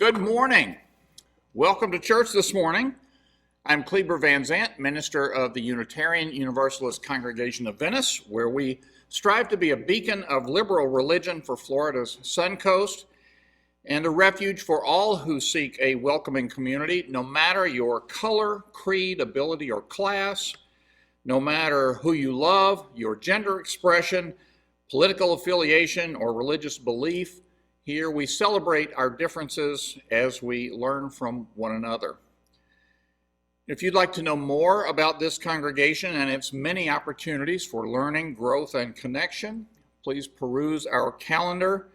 Good morning. Welcome to church this morning. I'm Kleber Van Zant, minister of the Unitarian Universalist Congregation of Venice, where we strive to be a beacon of liberal religion for Florida's Sun Coast and a refuge for all who seek a welcoming community, no matter your color, creed, ability, or class, no matter who you love, your gender expression, political affiliation, or religious belief. Here we celebrate our differences as we learn from one another. If you'd like to know more about this congregation and its many opportunities for learning, growth, and connection, please peruse our calendar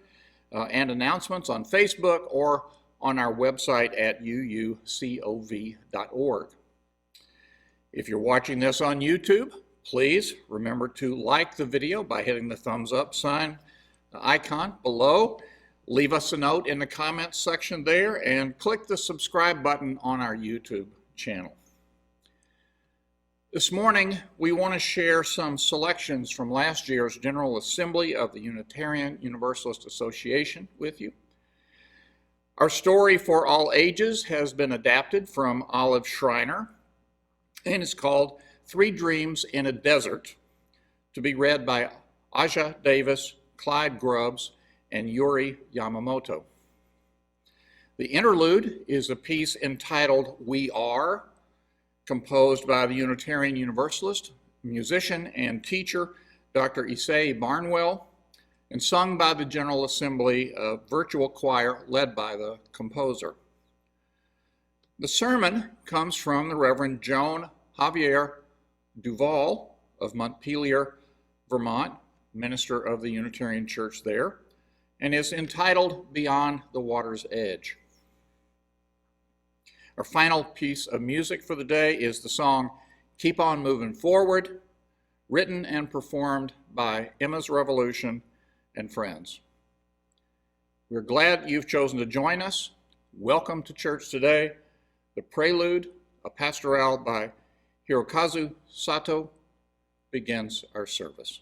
and announcements on Facebook or on our website at uucov.org. If you're watching this on YouTube, please remember to like the video by hitting the thumbs up sign icon below. Leave us a note in the comments section there and click the subscribe button on our YouTube channel. This morning, we want to share some selections from last year's General Assembly of the Unitarian Universalist Association with you. Our story for all ages has been adapted from Olive Schreiner and is called Three Dreams in a Desert, to be read by Aja Davis, Clyde Grubbs, and Yuri Yamamoto. The interlude is a piece entitled We Are, composed by the Unitarian Universalist, musician and teacher, Dr. Issei Barnwell, and sung by the General Assembly virtual choir led by the composer. The sermon comes from the Reverend Joan Javier-Duval of Montpelier, Vermont, minister of the Unitarian Church there, and is entitled Beyond the Water's Edge. Our final piece of music for the day is the song Keep On Moving Forward, written and performed by Emma's Revolution and friends. We're glad you've chosen to join us. Welcome to church today. The prelude, a pastoral by Hirokazu Sato, begins our service.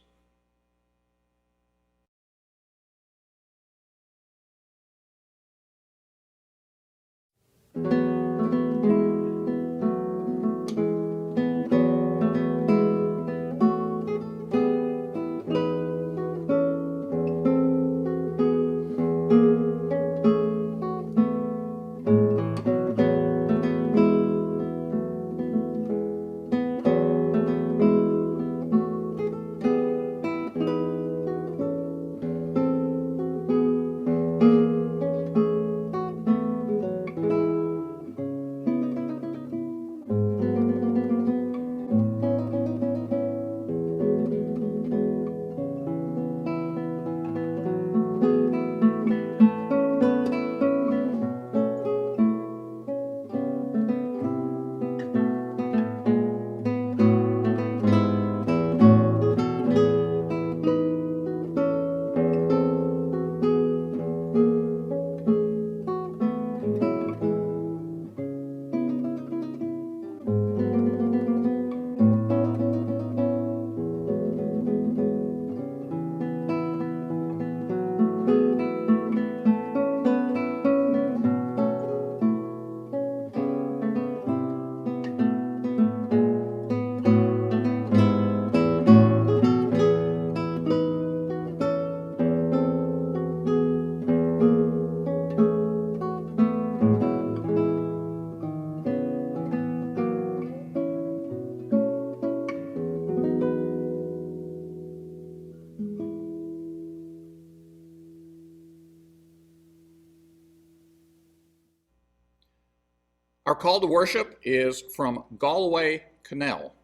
Our call to worship is from Galway Canal.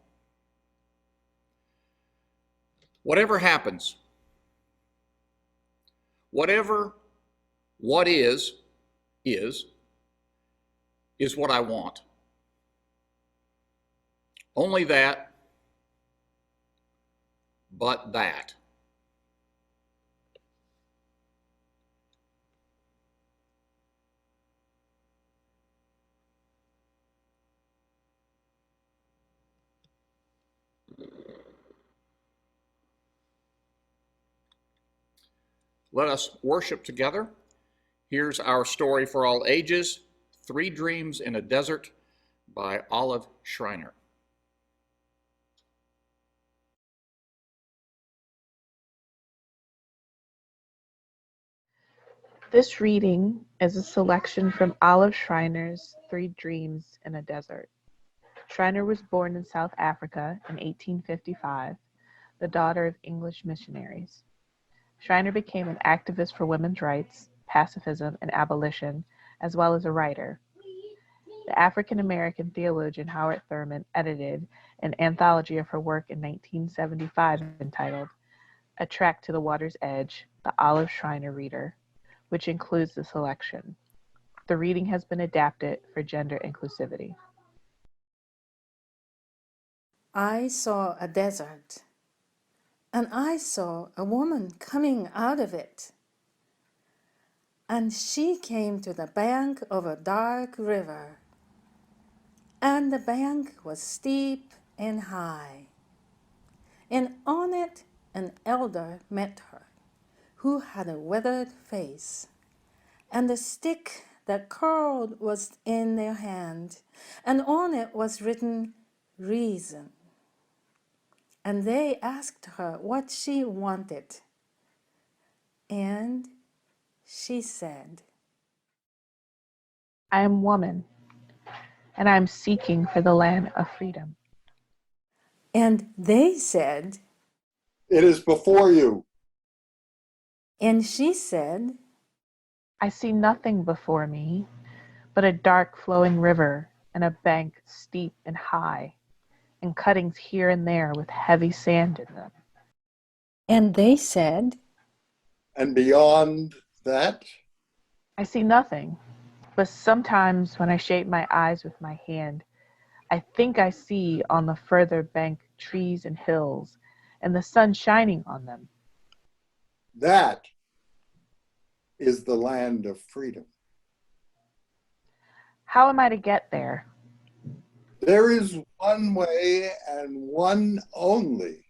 Whatever happens, whatever what is what I want. Only that, but that. Let us worship together Here's our story for all ages, Three Dreams in a Desert by Olive Schreiner. This reading is a selection from Olive Schreiner's Three Dreams in a Desert. Schreiner was born in South Africa in 1855, the daughter of English missionaries. Schreiner became an activist for women's rights, pacifism, and abolition, as well as a writer. The African-American theologian Howard Thurman edited an anthology of her work in 1975 entitled A Trek to the Water's Edge, The Olive Schreiner Reader, which includes the selection. The reading has been adapted for gender inclusivity. I saw a desert, and I saw a woman coming out of it. And she came to the bank of a dark river, and the bank was steep and high. And on it an elder met her, who had a withered face, and the stick that curled was in their hand, and on it was written, Reason. And they asked her what she wanted. And she said, I am woman, and I am seeking for the land of freedom. and they said, It is before you. and she said, I see nothing before me but a dark flowing river and a bank steep and high, and cuttings here and there with heavy sand in them. and they said, And beyond that, I see nothing, but sometimes when I shade my eyes with my hand, I think I see on the further bank trees and hills, and the sun shining on them. that is the land of freedom. How am I to get there? There is one way and one only,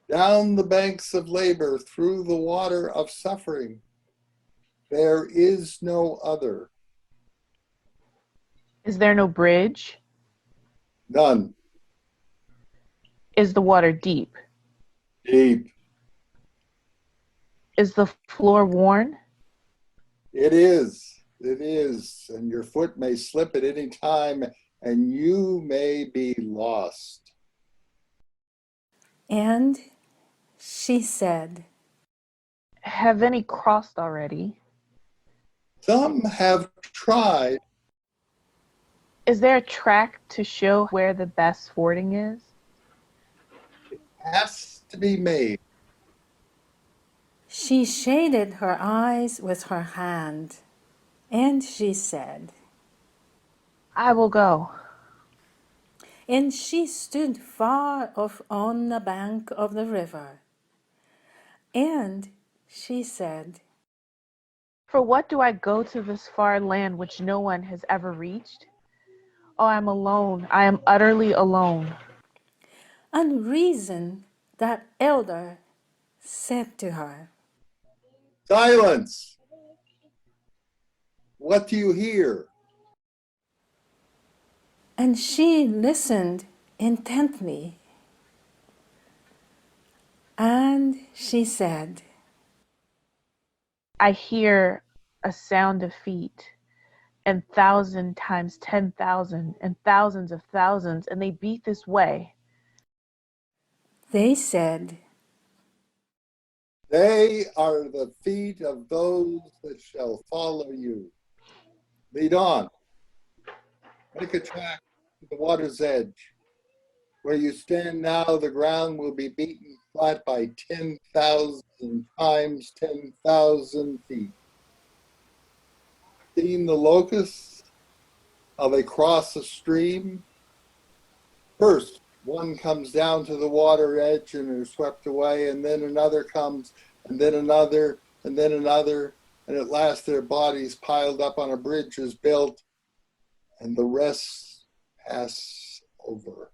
down the banks of labor, through the water of suffering. There is no other. Is there no bridge? None. Is the water deep? Deep. Is the floor worn? It is. It is. And your foot may slip at any time, and you may be lost. and she said, Have any crossed already? Some have tried. Is there a track to show where the best fording is? Has to be made. She shaded her eyes with her hand, and she said, I will go. and she stood far off on the bank of the river, and she said, For what do I go to this far land which no one has ever reached? Oh, I am alone. I am utterly alone. and Reason, that elder, said to her, Silence! What do you hear? and she listened intently, and she said, I hear a sound of feet, and 1,000 times 10,000, and thousands of thousands, and they beat this way. They said, They are the feet of those that shall follow you. Lead on. Make a track to the water's edge. Where you stand now, the ground will be beaten flat by 10,000 times 10,000 feet. Seen the locusts, how they cross a stream? First, one comes down to the water edge and is swept away, and then another comes, and then another, and then another, and at last their bodies piled up on a bridge is built, and the rest pass over.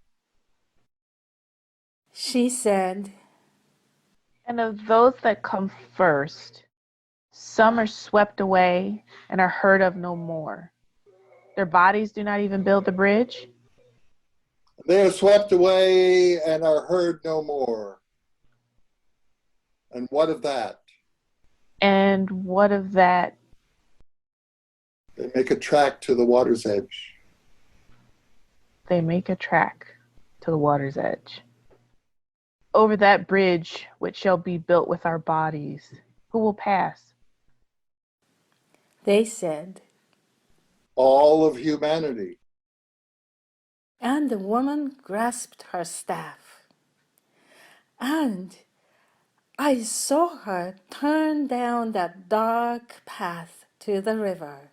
she said, And of those that come first, Some are swept away and are heard of no more. Their bodies do not even build the bridge. They are swept away and are heard no more. And what of that? And what of that? They make a track to the water's edge. They make a track to the water's edge. Over that bridge which shall be built with our bodies, who will pass? They said, All of humanity. and the woman grasped her staff. And I saw her turn down that dark path to the river.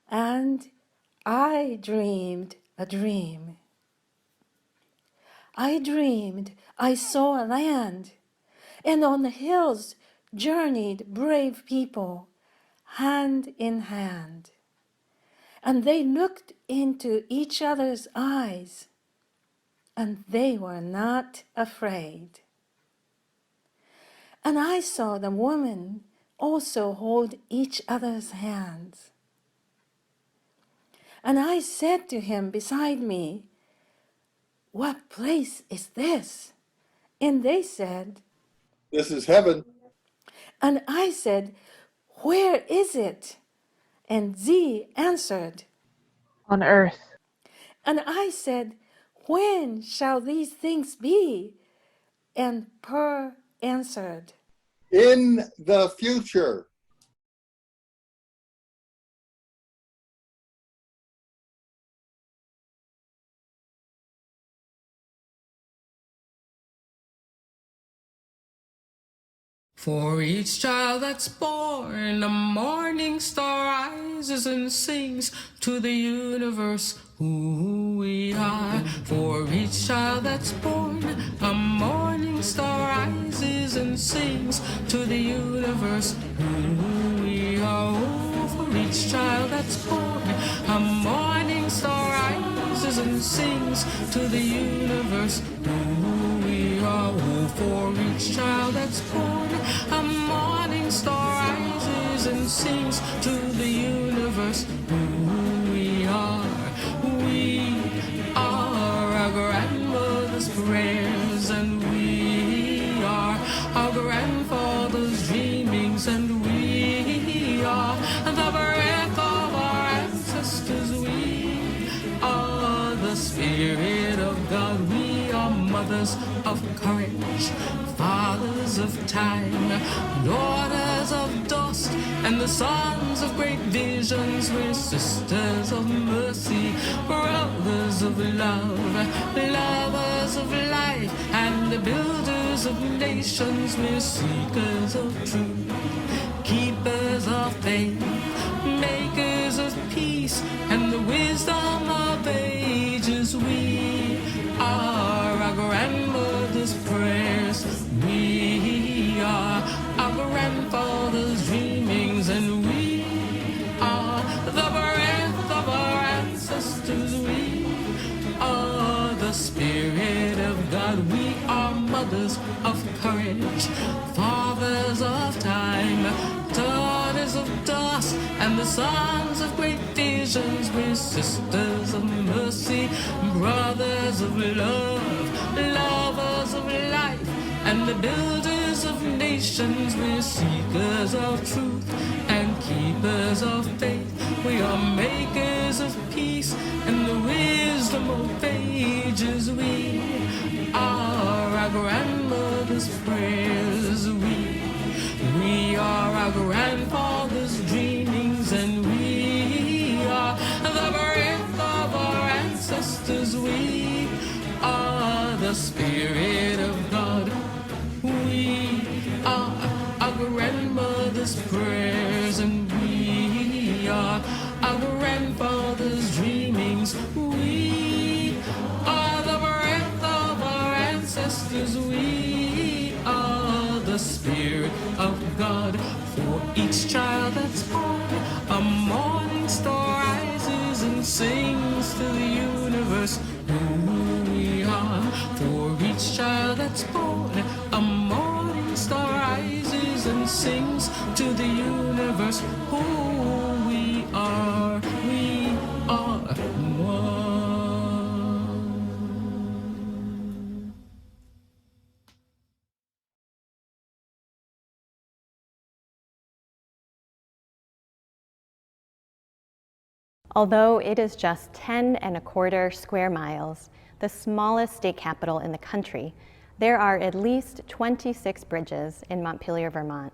And I dreamed a dream. I dreamed I saw a land, and on the hills journeyed brave people, hand in hand. And they looked into each other's eyes, and they were not afraid. And I saw the women also hold each other's hands. And I said to him beside me, what place is this? And they said, This is heaven. and I said, where is it? And Z answered, On earth. and I said, when shall these things be? And Per answered, In the future. For each child that's born, a morning star rises and sings to the universe who we are. For each child that's born, a morning star rises and sings to the universe who we are. Oh, for each child that's born, a morning star rises and sings to the universe who we are. Oh, for each child that's born, a morning star rises and sings to the universe who we are. We are our grandmother's prayers, and we are our grandfather's dreamings, and we are the breath of our ancestors. We are the Spirit of God. We are mothers of courage, fathers of time, daughters of dust, and the sons of great visions. We're sisters of mercy, brothers of love, lovers of life, and the builders of nations. We're seekers of truth, keepers of faith, makers of peace, and the wisdom of ages. We are our grandmother's prayers. We are our grandfather's dreamings, and we are the breath of our ancestors. We are the Spirit of God. We are mothers of courage, fathers of time, daughters of dust, and the sons of great visions. We're sisters of mercy, brothers of love, lovers of life, and the builders of nations. We're seekers of truth and keepers of faith. We are makers of peace and the wisdom of ages. We are our grandmother's prayers. We are our grandfather's dreamings, and we are the breath of our ancestors. We are the Spirit of God. We are our grandmother's prayers, and we are our grandfather's dreamings. We are the breath of our ancestors. We are the Spirit of God. For each child that's born, a morning star rises and sings to the universe who we are. For each child that's born, a morning star rises sings to the universe who we are. We are one. Although it is just 10.25 square miles, the smallest state capital in the country, there are at least 26 bridges in Montpelier, Vermont.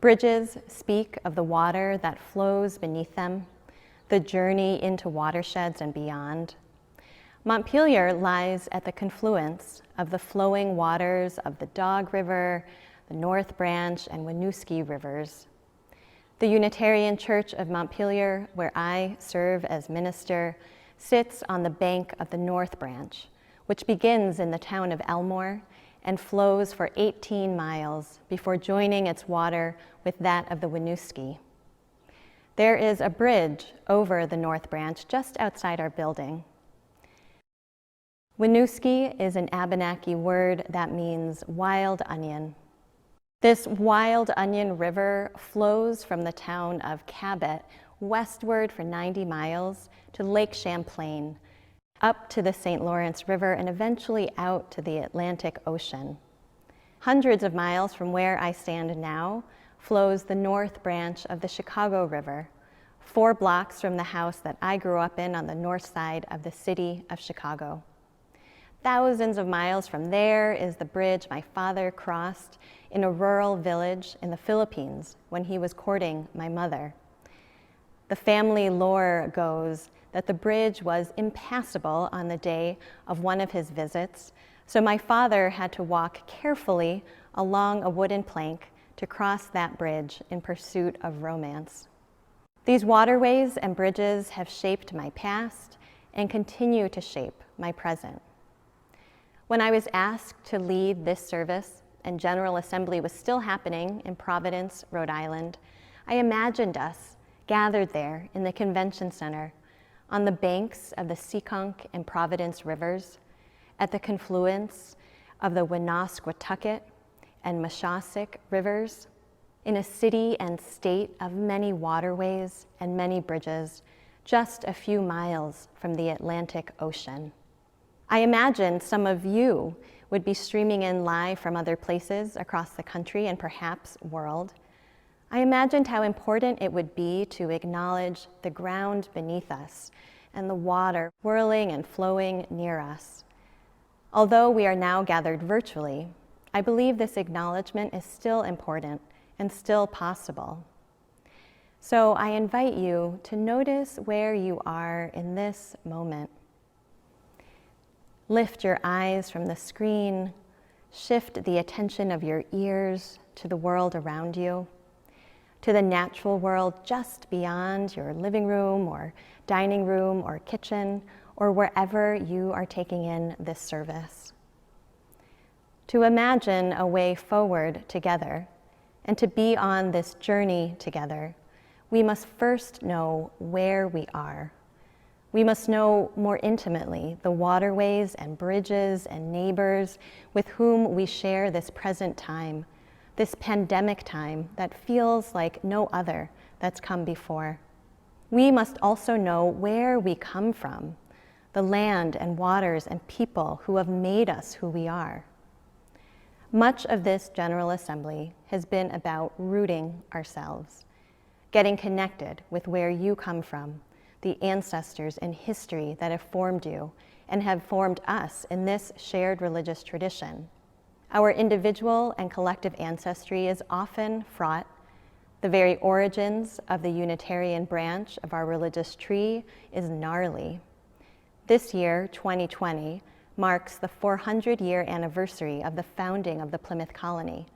Bridges speak of the water that flows beneath them, the journey into watersheds and beyond. Montpelier lies at the confluence of the flowing waters of the Dog River, the North Branch, and Winooski rivers. The Unitarian Church of Montpelier, where I serve as minister, sits on the bank of the North Branch, which begins in the town of Elmore and flows for 18 miles before joining its water with that of the Winooski. There is a bridge over the North Branch just outside our building. Winooski is an Abenaki word that means wild onion. This wild onion river flows from the town of Cabot westward for 90 miles to Lake Champlain, up to the St. Lawrence River, and eventually out to the Atlantic Ocean. Hundreds of miles from where I stand now flows the North Branch of the Chicago River, 4 blocks from the house that I grew up in on the north side of the city of Chicago. Thousands of miles from there is the bridge my father crossed in a rural village in the Philippines when he was courting my mother. The family lore goes that the bridge was impassable on the day of one of his visits, so my father had to walk carefully along a wooden plank to cross that bridge in pursuit of romance. These waterways and bridges have shaped my past and continue to shape my present. When I was asked to lead this service and General Assembly was still happening in Providence, Rhode Island, I imagined us gathered there in the convention center on the banks of the Seekonk and Providence rivers, at the confluence of the Woonasquatucket and Moshassuck rivers, in a city and state of many waterways and many bridges, just a few miles from the Atlantic Ocean. I imagine some of you would be streaming in live from other places across the country and perhaps world. I imagined how important it would be to acknowledge the ground beneath us and the water whirling and flowing near us. Although we are now gathered virtually, I believe this acknowledgement is still important and still possible. So I invite you to notice where you are in this moment. Lift your eyes from the screen, shift the attention of your ears to the world around you, to the natural world just beyond your living room or dining room or kitchen or wherever you are taking in this service. To imagine a way forward together and to be on this journey together, we must first know where we are. We must know more intimately the waterways and bridges and neighbors with whom we share this present time, this pandemic time that feels like no other that's come before. We must also know where we come from, the land and waters and people who have made us who we are. Much of this General Assembly has been about rooting ourselves, getting connected with where you come from, the ancestors and history that have formed you and have formed us in this shared religious tradition. Our individual and collective ancestry is often fraught. The very origins of the Unitarian branch of our religious tree is gnarly. This year, 2020, marks the 400-year anniversary of the founding of the Plymouth Colony,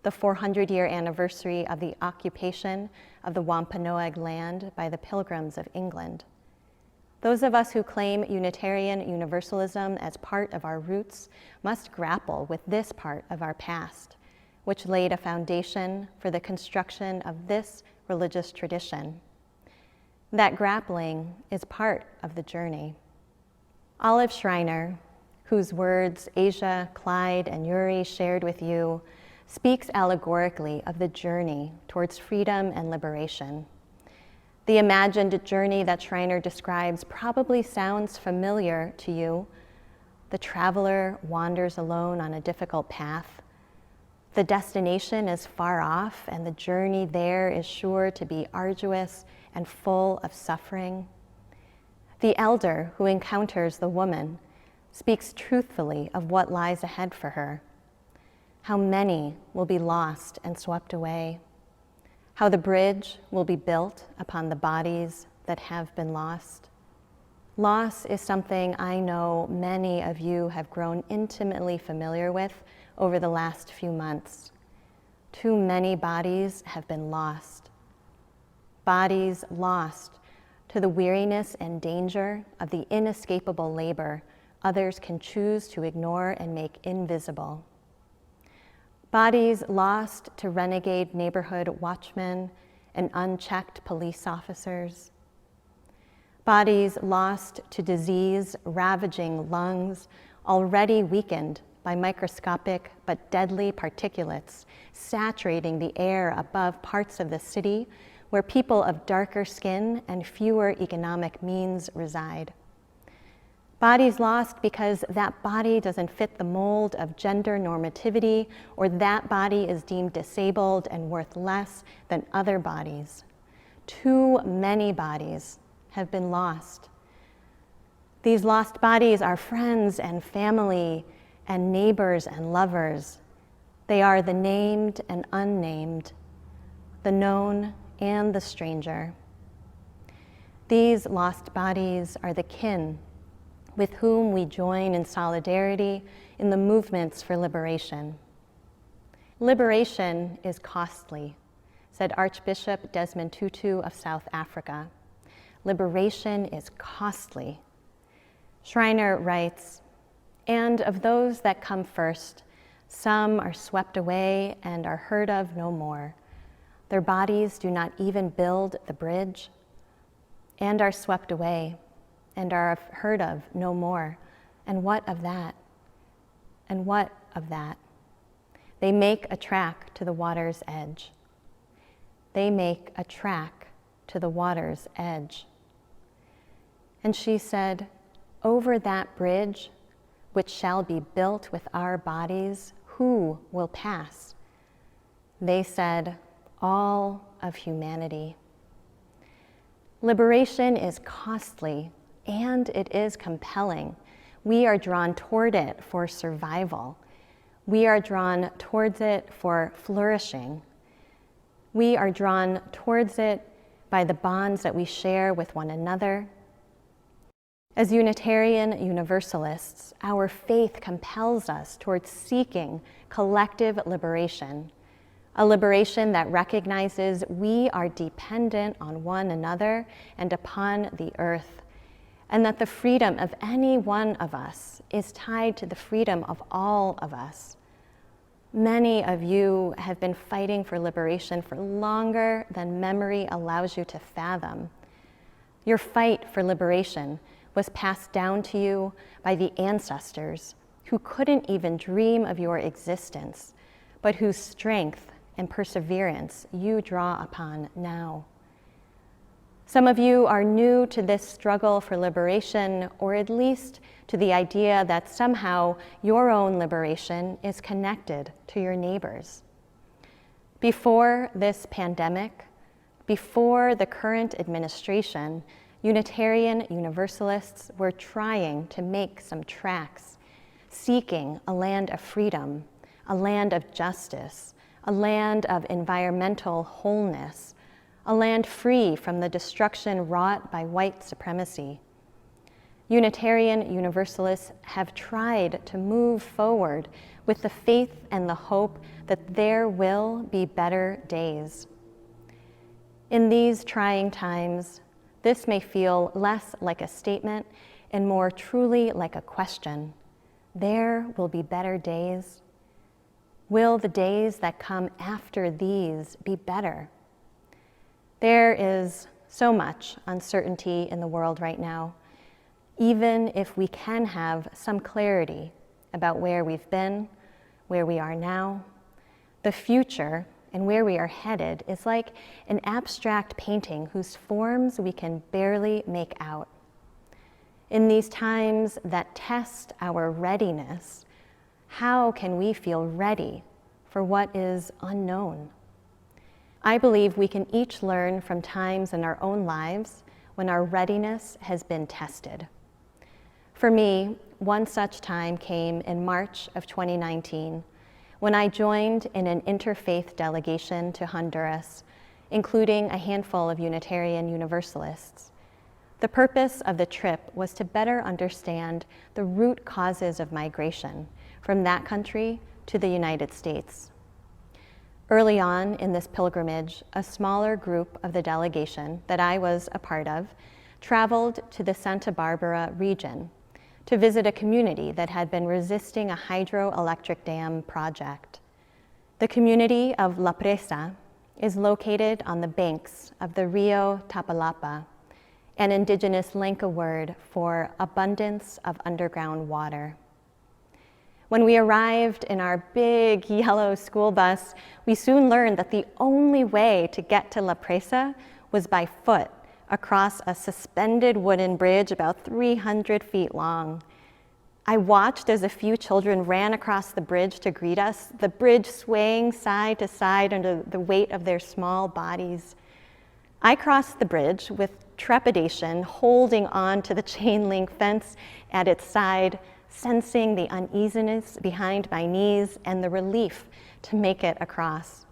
the 400-year anniversary of the occupation of the Wampanoag land by the Pilgrims of England. Those of us who claim Unitarian Universalism as part of our roots must grapple with this part of our past, which laid a foundation for the construction of this religious tradition. That grappling is part of the journey. Olive Schreiner, whose words Asia, Clyde, and Yuri shared with you, speaks allegorically of the journey towards freedom and liberation. The imagined journey that Schreiner describes probably sounds familiar to you. The traveler wanders alone on a difficult path. The destination is far off, and the journey there is sure to be arduous and full of suffering. The elder who encounters the woman speaks truthfully of what lies ahead for her. How many will be lost and swept away. How the bridge will be built upon the bodies that have been lost. Loss is something I know many of you have grown intimately familiar with over the last few months. Too many bodies have been lost. Bodies lost to the weariness and danger of the inescapable labor others can choose to ignore and make invisible. Bodies lost to renegade neighborhood watchmen and unchecked police officers. Bodies lost to disease ravaging lungs already weakened by microscopic but deadly particulates saturating the air above parts of the city where people of darker skin and fewer economic means reside. Bodies lost because that body doesn't fit the mold of gender normativity, or that body is deemed disabled and worth less than other bodies. Too many bodies have been lost. These lost bodies are friends and family and neighbors and lovers. They are the named and unnamed, the known and the stranger. These lost bodies are the kin with whom we join in solidarity in the movements for liberation. Liberation is costly, said Archbishop Desmond Tutu of South Africa. Liberation is costly. Schreiner writes, and of those that come first, some are swept away and are heard of no more. Their bodies do not even build the bridge, and are swept away and are heard of no more. And what of that? And what of that? They make a track to the water's edge. They make a track to the water's edge. And she said, over that bridge, which shall be built with our bodies, who will pass? They said, all of humanity. Liberation is costly, and it is compelling. We are drawn toward it for survival. We are drawn towards it for flourishing. We are drawn towards it by the bonds that we share with one another. As Unitarian Universalists, our faith compels us towards seeking collective liberation, a liberation that recognizes we are dependent on one another and upon the earth, and that the freedom of any one of us is tied to the freedom of all of us. Many of you have been fighting for liberation for longer than memory allows you to fathom. Your fight for liberation was passed down to you by the ancestors who couldn't even dream of your existence, but whose strength and perseverance you draw upon now. Some of you are new to this struggle for liberation, or at least to the idea that somehow your own liberation is connected to your neighbors. Before this pandemic, before the current administration, Unitarian Universalists were trying to make some tracks, seeking a land of freedom, a land of justice, a land of environmental wholeness, a land free from the destruction wrought by white supremacy. Unitarian Universalists have tried to move forward with the faith and the hope that there will be better days. In these trying times, this may feel less like a statement and more truly like a question. There will be better days. Will the days that come after these be better? There is so much uncertainty in the world right now. Even if we can have some clarity about where we've been, where we are now, The future and where we are headed is like an abstract painting whose forms we can barely make out. In these times that test our readiness, how can we feel ready for what is unknown? I believe we can each learn from times in our own lives when our readiness has been tested. For me, one such time came in March of 2019 when I joined in an interfaith delegation to Honduras, including a handful of Unitarian Universalists. The purpose of the trip was to better understand the root causes of migration from that country to the United States. Early on in this pilgrimage, a smaller group of the delegation that I was a part of traveled to the Santa Barbara region to visit a community that had been resisting a hydroelectric dam project. The community of La Presa is located on the banks of the Rio Tapalapa, an indigenous Lenca word for abundance of underground water. When we arrived in our big yellow school bus, we soon learned that the only way to get to La Presa was by foot across a suspended wooden bridge about 300 feet long. I watched as a few children ran across the bridge to greet us, the bridge swaying side to side under the weight of their small bodies. I crossed the bridge with trepidation, holding on to the chain link fence at its side, sensing the uneasiness behind my knees and the relief to make it across.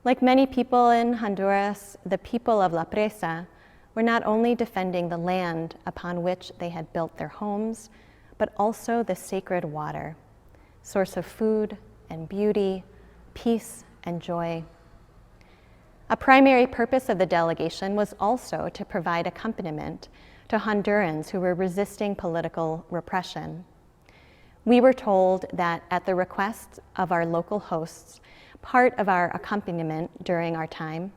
Like many people in Honduras, the people of La Presa were not only defending the land upon which they had built their homes, but also the sacred water, source of food and beauty, peace and joy. A primary purpose of the delegation was also to provide accompaniment to Hondurans who were resisting political repression. We were told that at the request of our local hosts, part of our accompaniment during our time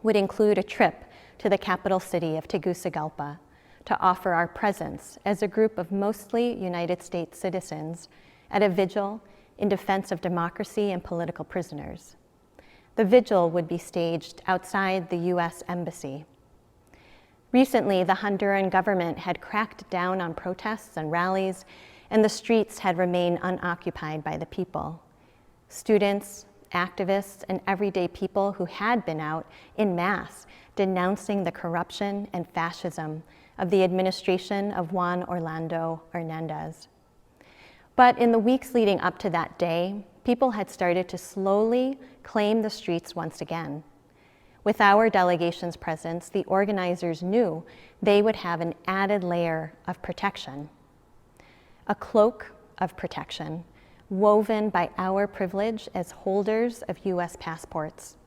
would include a trip to the capital city of Tegucigalpa to offer our presence as a group of mostly United States citizens at a vigil in defense of democracy and political prisoners. The vigil would be staged outside the US Embassy. Recently, the Honduran government had cracked down on protests and rallies, and the streets had remained unoccupied by the people. Students, activists, and everyday people who had been out in mass denouncing the corruption and fascism of the administration of Juan Orlando Hernandez. But in the weeks leading up to that day, people had started to slowly claim the streets once again. With our delegation's presence, the organizers knew they would have an added layer of protection, a cloak of protection woven by our privilege as holders of US passports.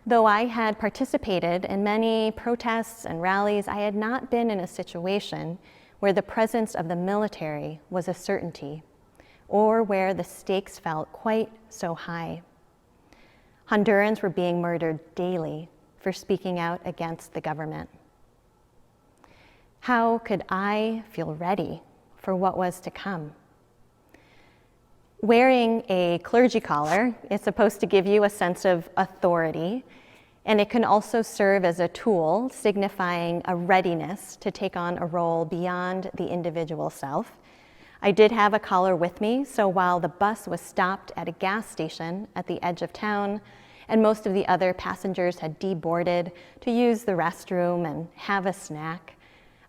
Though I had participated in many protests and rallies, I had not been in a situation where the presence of the military was a certainty, or where the stakes felt quite so high. Hondurans were being murdered daily for speaking out against the government. How could I feel ready for what was to come? Wearing a clergy collar is supposed to give you a sense of authority, and it can also serve as a tool signifying a readiness to take on a role beyond the individual self. I did have a collar with me, so while the bus was stopped at a gas station at the edge of town, and most of the other passengers had deboarded to use the restroom and have a snack,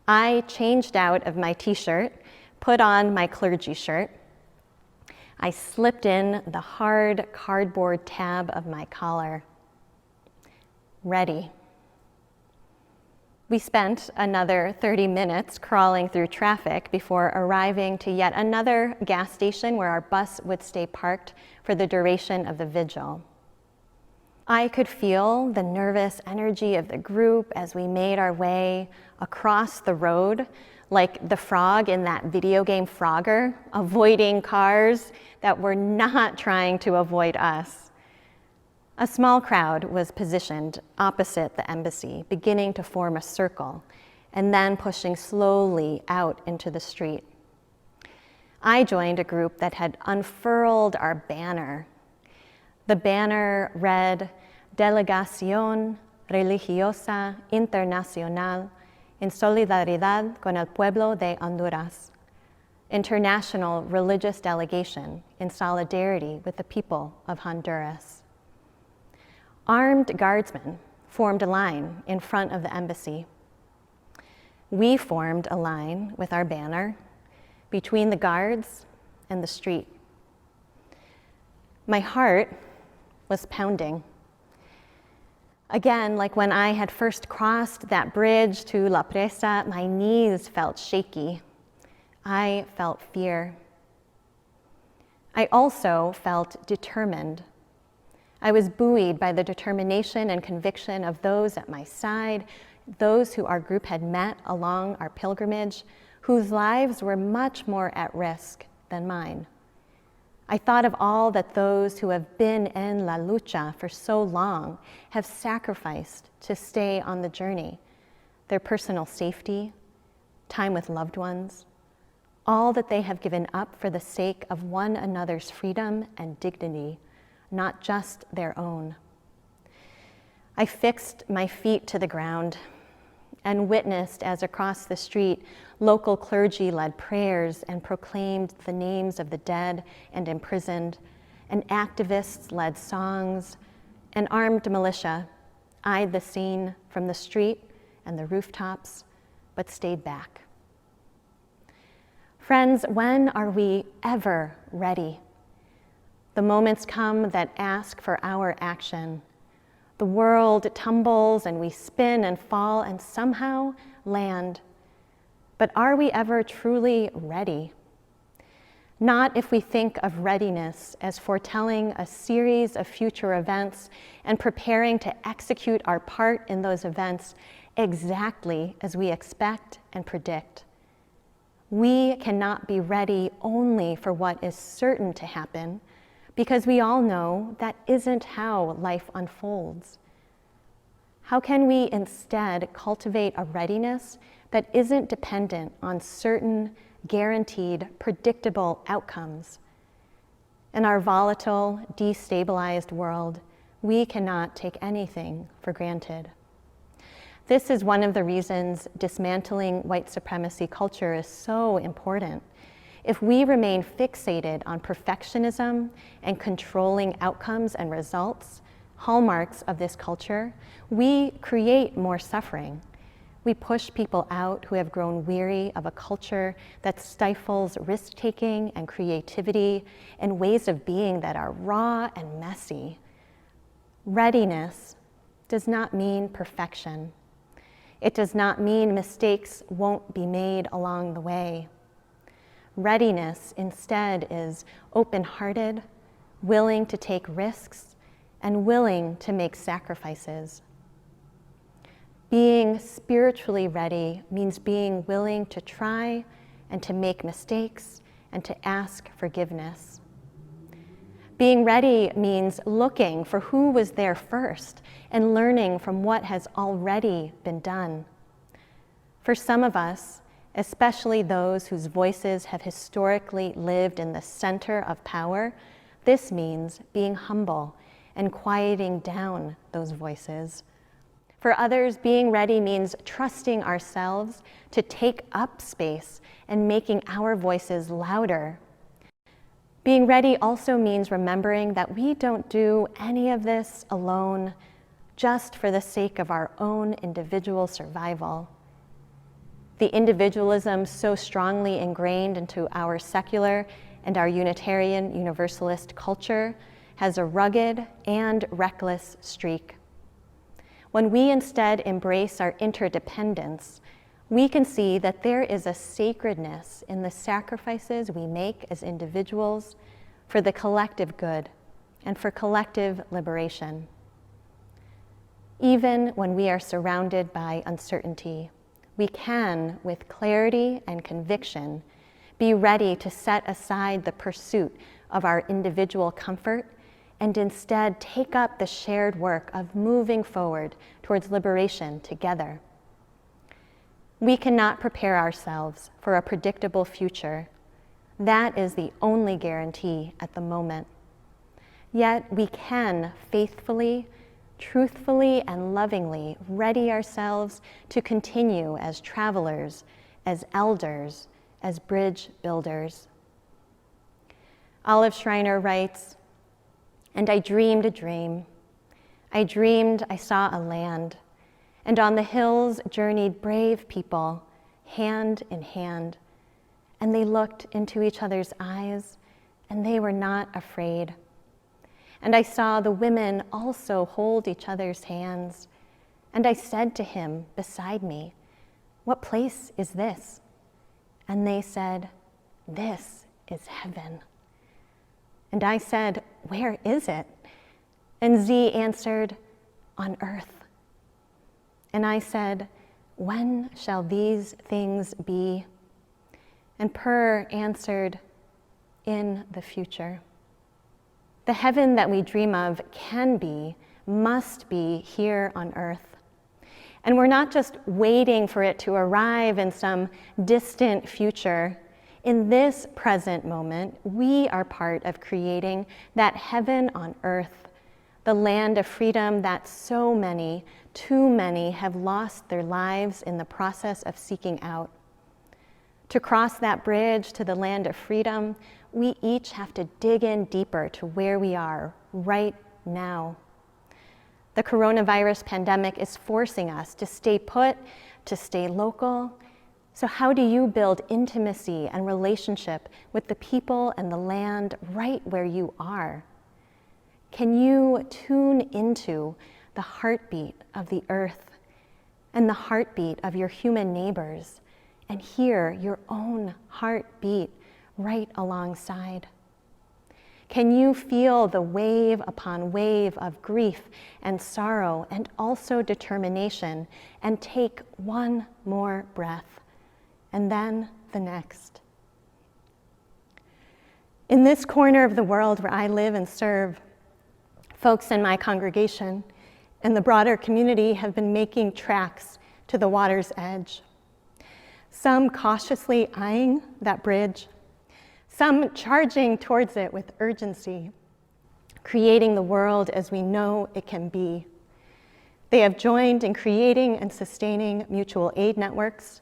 I changed out of my t-shirt, put on my clergy shirt. I slipped in the hard cardboard tab of my collar. Ready. We spent another 30 minutes crawling through traffic before arriving to yet another gas station where our bus would stay parked for the duration of the vigil. I could feel the nervous energy of the group as we made our way across the road, like the frog in that video game Frogger, avoiding cars that were not trying to avoid us. A small crowd was positioned opposite the embassy, beginning to form a circle, and then pushing slowly out into the street. I joined a group that had unfurled our banner The banner read, Delegación Religiosa Internacional en solidaridad con el pueblo de Honduras. International Religious Delegation in solidarity with the people of Honduras. Armed guardsmen formed a line in front of the embassy. We formed a line with our banner between the guards and the street. My heart was pounding. Again, like when I had first crossed that bridge to La Presa, my knees felt shaky. I felt fear. I also felt determined. I was buoyed by the determination and conviction of those at my side, those who our group had met along our pilgrimage, whose lives were much more at risk than mine. I thought of all that those who have been in La Lucha for so long have sacrificed to stay on the journey, their personal safety, time with loved ones, all that they have given up for the sake of one another's freedom and dignity, not just their own. I fixed my feet to the ground and witnessed as across the street, local clergy led prayers and proclaimed the names of the dead and imprisoned, and activists led songs, and armed militia eyed the scene from the street and the rooftops, but stayed back. Friends, when are we ever ready? The moments come that ask for our action. The world tumbles and we spin and fall and somehow land. But are we ever truly ready? Not if we think of readiness as foretelling a series of future events and preparing to execute our part in those events exactly as we expect and predict. We cannot be ready only for what is certain to happen, because we all know that isn't how life unfolds. How can we instead cultivate a readiness that isn't dependent on certain, guaranteed, predictable outcomes? In our volatile, destabilized world, we cannot take anything for granted. This is one of the reasons dismantling white supremacy culture is so important. If we remain fixated on perfectionism and controlling outcomes and results, hallmarks of this culture, we create more suffering. We push people out who have grown weary of a culture that stifles risk-taking and creativity and ways of being that are raw and messy. Readiness does not mean perfection. It does not mean mistakes won't be made along the way. Readiness instead is open-hearted, willing to take risks, and willing to make sacrifices. Being spiritually ready means being willing to try and to make mistakes and to ask forgiveness. Being ready means looking for who was there first and learning from what has already been done. For some of us, especially those whose voices have historically lived in the center of power, this means being humble and quieting down those voices. For others, being ready means trusting ourselves to take up space and making our voices louder. Being ready also means remembering that we don't do any of this alone just for the sake of our own individual survival. The individualism so strongly ingrained into our secular and our Unitarian Universalist culture has a rugged and reckless streak. When we instead embrace our interdependence, we can see that there is a sacredness in the sacrifices we make as individuals for the collective good and for collective liberation. Even when we are surrounded by uncertainty, we can, with clarity and conviction, be ready to set aside the pursuit of our individual comfort and instead take up the shared work of moving forward towards liberation together. We cannot prepare ourselves for a predictable future. That is the only guarantee at the moment. Yet we can faithfully, truthfully, and lovingly ready ourselves to continue as travelers, as elders, as bridge builders. Olive Schreiner writes, "And I dreamed a dream. I dreamed I saw a land, and on the hills journeyed brave people, hand in hand, and they looked into each other's eyes, and they were not afraid. And I saw the women also hold each other's hands, and I said to him beside me, 'What place is this?' And they said, 'This is heaven.' And I said, 'Where is it?' And Z answered, 'On earth.' And I said, 'When shall these things be?' And Per answered, 'In the future.' The heaven that we dream of can be, must be here on earth. And we're not just waiting for it to arrive in some distant future. In this present moment, we are part of creating that heaven on earth, the land of freedom that so many, too many, have lost their lives in the process of seeking out. To cross that bridge to the land of freedom, we each have to dig in deeper to where we are right now. The coronavirus pandemic is forcing us to stay put, to stay local. So how do you build intimacy and relationship with the people and the land right where you are? Can you tune into the heartbeat of the earth and the heartbeat of your human neighbors and hear your own heartbeat right alongside? Can you feel the wave upon wave of grief and sorrow and also determination and take one more breath and then the next? In this corner of the world where I live and serve, folks in my congregation and the broader community have been making tracks to the water's edge. Some cautiously eyeing that bridge, some charging towards it with urgency, creating the world as we know it can be. They have joined in creating and sustaining mutual aid networks.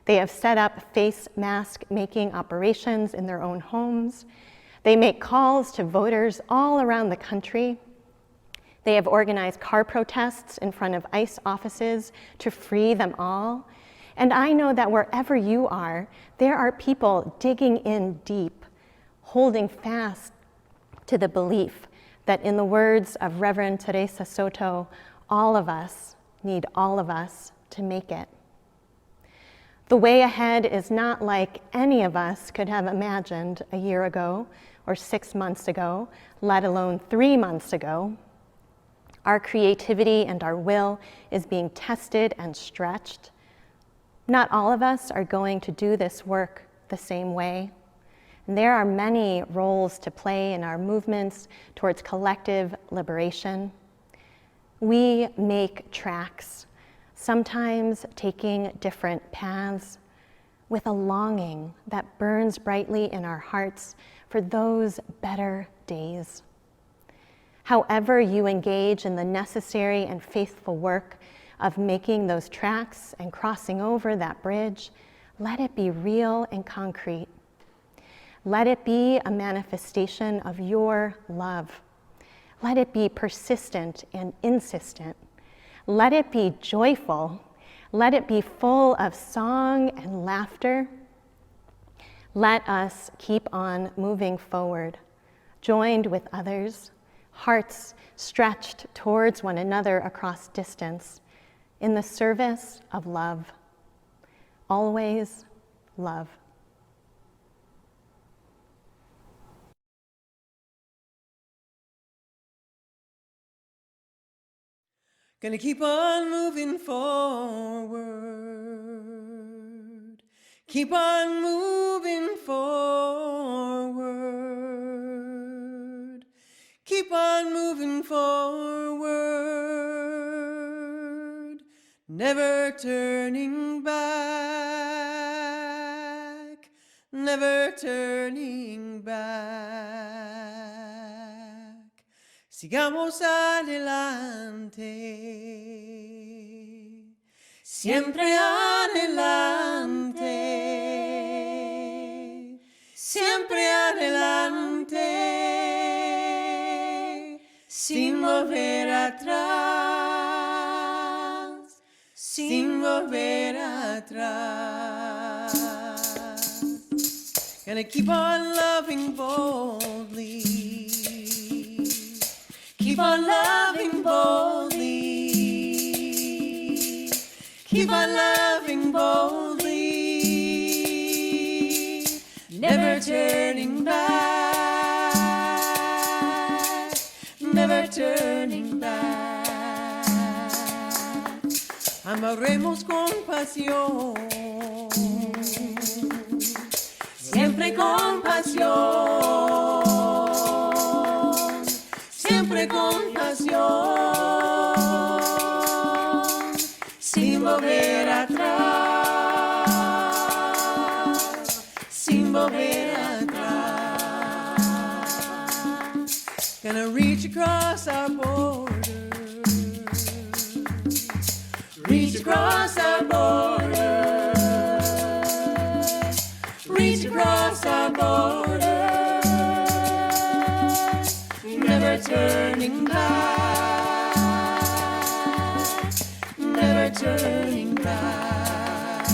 They have set up face mask making operations in their own homes. They make calls to voters all around the country. They have organized car protests in front of ICE offices to free them all. And I know that wherever you are, there are people digging in deep, holding fast to the belief that, in the words of Reverend Teresa Soto, all of us need all of us to make it. The way ahead is not like any of us could have imagined a year ago or 6 months ago, let alone 3 months ago. Our creativity and our will is being tested and stretched. Not all of us are going to do this work the same way. And there are many roles to play in our movements towards collective liberation. We make tracks, sometimes taking different paths, with a longing that burns brightly in our hearts for those better days. However you engage in the necessary and faithful work of making those tracks and crossing over that bridge, let it be real and concrete. Let it be a manifestation of your love. Let it be persistent and insistent. Let it be joyful. Let it be full of song and laughter. Let us keep on moving forward, joined with others, hearts stretched towards one another across distance, in the service of love. Always love. Gonna keep on moving forward. Keep on moving forward. Keep on moving forward. Never turning back. Never turning back. sigamos adelante, siempre adelante, siempre adelante, sin volver atrás, sin volver atrás. Gonna keep on loving boldly, keep on loving boldly, keep on loving boldly, never turning back, never turning back. Amaremos con pasión, siempre con pasión, siempre con pasión, sin volver atrás, sin volver atrás. Gonna reach across our borders, reach across our borders, reach across our borders, never turning back, never turning back.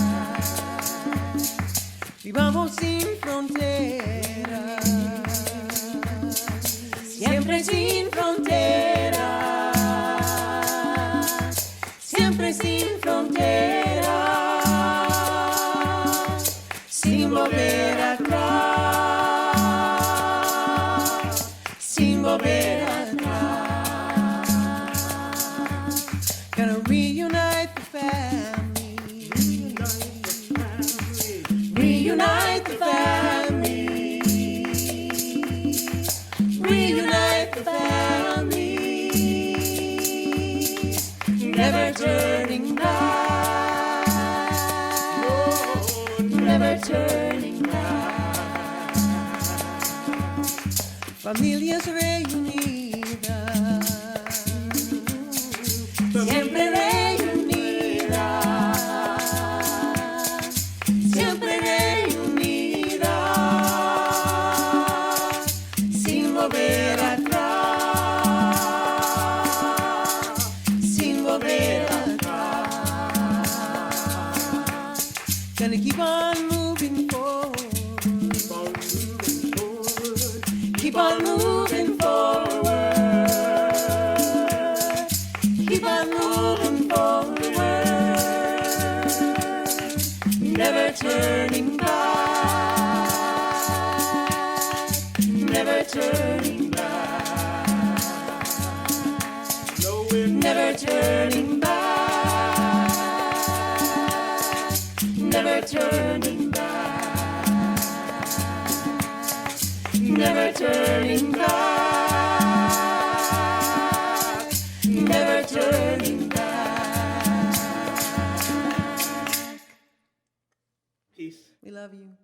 Vivamos sin fronteras, siempre sin fronteras, siempre sin fronteras, sin volver atrás, sin volver atrás. Gonna reunite the family, reunite the family, reunite the family, never turning back, never turning back. Familias reunidas, siempre reunidas, siempre reunidas, sin volver atrás, sin volver atrás. Gonna keep on moving forward, keep on moving forward, keep on moving forward, never turning back, never turning back, never turning back, never turning back, never turning back, never turning back. Peace. We love you.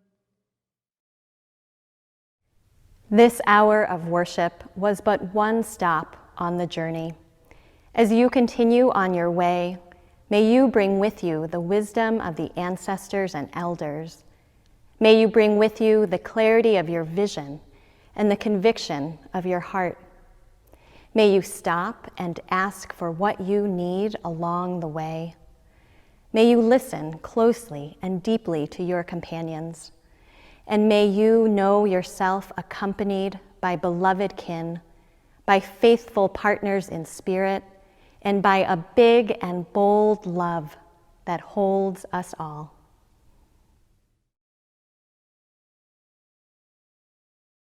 This hour of worship was but one stop on the journey. As you continue on your way, may you bring with you the wisdom of the ancestors and elders. May you bring with you the clarity of your vision and the conviction of your heart. May you stop and ask for what you need along the way. May you listen closely and deeply to your companions. And may you know yourself accompanied by beloved kin, by faithful partners in spirit, and by a big and bold love that holds us all.